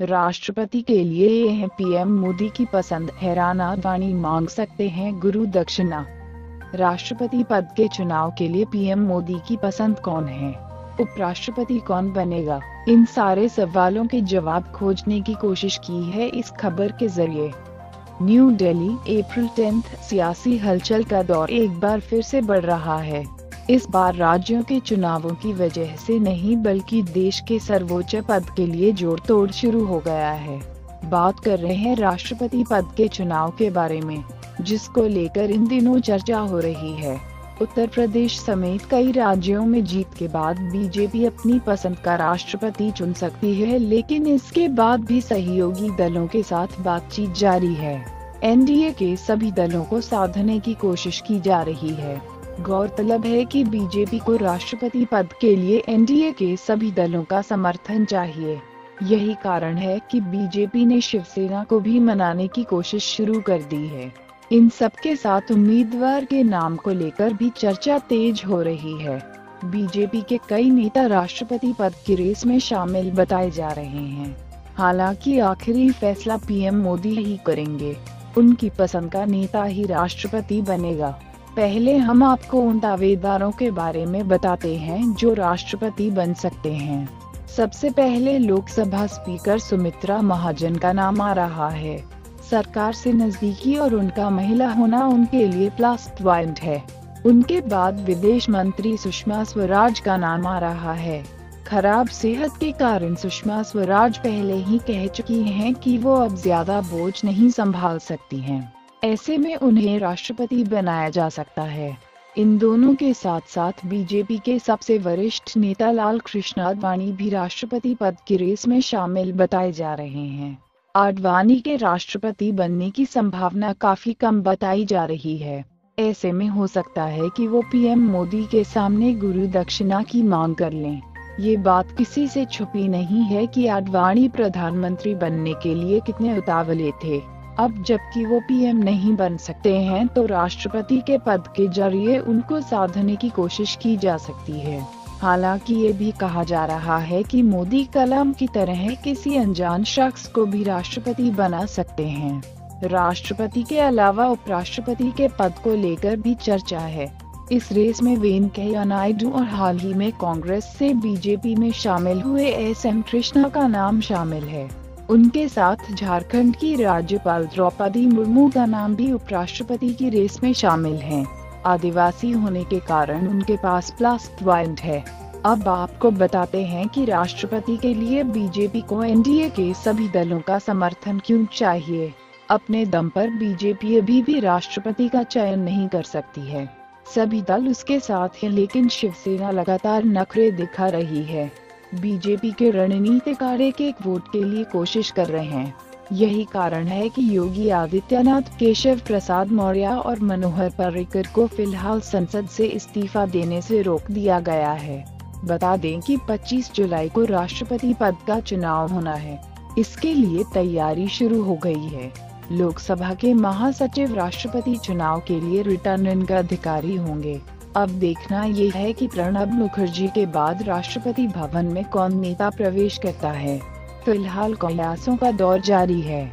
राष्ट्रपति के लिए ये है पीएम मोदी की पसंद, हैरान आडवाणी मांग सकते हैं गुरु दक्षिणा। राष्ट्रपति पद के चुनाव के लिए पीएम मोदी की पसंद कौन है, उपराष्ट्रपति कौन बनेगा, इन सारे सवालों के जवाब खोजने की कोशिश की है इस खबर के जरिए। न्यू दिल्ली, अप्रैल 10। सियासी हलचल का दौर एक बार फिर से बढ़ रहा है। इस बार राज्यों के चुनावों की वजह से नहीं बल्कि देश के सर्वोच्च पद के लिए जोड़ तोड़ शुरू हो गया है। बात कर रहे हैं राष्ट्रपति पद के चुनाव के बारे में, जिसको लेकर इन दिनों चर्चा हो रही है। उत्तर प्रदेश समेत कई राज्यों में जीत के बाद बीजेपी अपनी पसंद का राष्ट्रपति चुन सकती है, लेकिन इसके बाद भी सहयोगी दलों के साथ बातचीत जारी है। एनडीए के सभी दलों को साधने की कोशिश की जा रही है। गौरतलब है कि बीजेपी को राष्ट्रपति पद के लिए एनडीए के सभी दलों का समर्थन चाहिए। यही कारण है कि बीजेपी ने शिवसेना को भी मनाने की कोशिश शुरू कर दी है। इन सब के साथ उम्मीदवार के नाम को लेकर भी चर्चा तेज हो रही है। बीजेपी के कई नेता राष्ट्रपति पद की रेस में शामिल बताए जा रहे हैं। हालांकि आखिरी फैसला पीएम मोदी ही करेंगे। उनकी पसंद का नेता ही राष्ट्रपति बनेगा। पहले हम आपको उन दावेदारों के बारे में बताते हैं जो राष्ट्रपति बन सकते हैं। सबसे पहले लोकसभा स्पीकर सुमित्रा महाजन का नाम आ रहा है। सरकार से नजदीकी और उनका महिला होना उनके लिए प्लस पॉइंट है। उनके बाद विदेश मंत्री सुषमा स्वराज का नाम आ रहा है। खराब सेहत के कारण सुषमा स्वराज पहले ही कह चुकी हैं कि वो अब ज्यादा बोझ नहीं संभाल सकती हैं। ऐसे में उन्हें राष्ट्रपति बनाया जा सकता है। इन दोनों के साथ साथ बीजेपी के सबसे वरिष्ठ नेता लाल कृष्ण आडवाणी भी राष्ट्रपति पद की रेस में शामिल बताए जा रहे हैं। आडवाणी के राष्ट्रपति बनने की संभावना काफी कम बताई जा रही है। ऐसे में हो सकता है कि वो पीएम मोदी के सामने गुरु दक्षिणा की मांग कर लें। ये बात किसी से छुपी नहीं है कि आडवाणी प्रधानमंत्री बनने के लिए कितने उतावले थे। अब जबकि वो पीएम नहीं बन सकते हैं तो राष्ट्रपति के पद के जरिए उनको साधने की कोशिश की जा सकती है। हालांकि ये भी कहा जा रहा है कि मोदी कलाम की तरह किसी अनजान शख्स को भी राष्ट्रपति बना सकते हैं। राष्ट्रपति के अलावा उपराष्ट्रपति के पद को लेकर भी चर्चा है। इस रेस में वेंकैया नायडू और हाल ही में कांग्रेस से बीजेपी में शामिल हुए एस.एम. कृष्णा का नाम शामिल है। उनके साथ झारखंड की राज्यपाल द्रौपदी मुर्मू का नाम भी उपराष्ट्रपति की रेस में शामिल है। आदिवासी होने के कारण उनके पास प्लस पॉइंट है। अब आपको बताते हैं कि राष्ट्रपति के लिए बीजेपी को एनडीए के सभी दलों का समर्थन क्यों चाहिए। अपने दम पर बीजेपी अभी भी राष्ट्रपति का चयन नहीं कर सकती है। सभी दल उसके साथ हैं, लेकिन शिवसेना लगातार नखरे दिखा रही है। बीजेपी के रणनीतिकार एक वोट के लिए कोशिश कर रहे हैं। यही कारण है कि योगी आदित्यनाथ, केशव प्रसाद मौर्य और मनोहर पर्रिकर को फिलहाल संसद से इस्तीफा देने से रोक दिया गया है। बता दें कि 25 जुलाई को राष्ट्रपति पद का चुनाव होना है। इसके लिए तैयारी शुरू हो गई है। लोकसभा के महासचिव राष्ट्रपति चुनाव के लिए रिटर्निंग अधिकारी होंगे। अब देखना ये है कि प्रणब मुखर्जी के बाद राष्ट्रपति भवन में कौन नेता प्रवेश करता है। फिलहाल कयासों का दौर जारी है।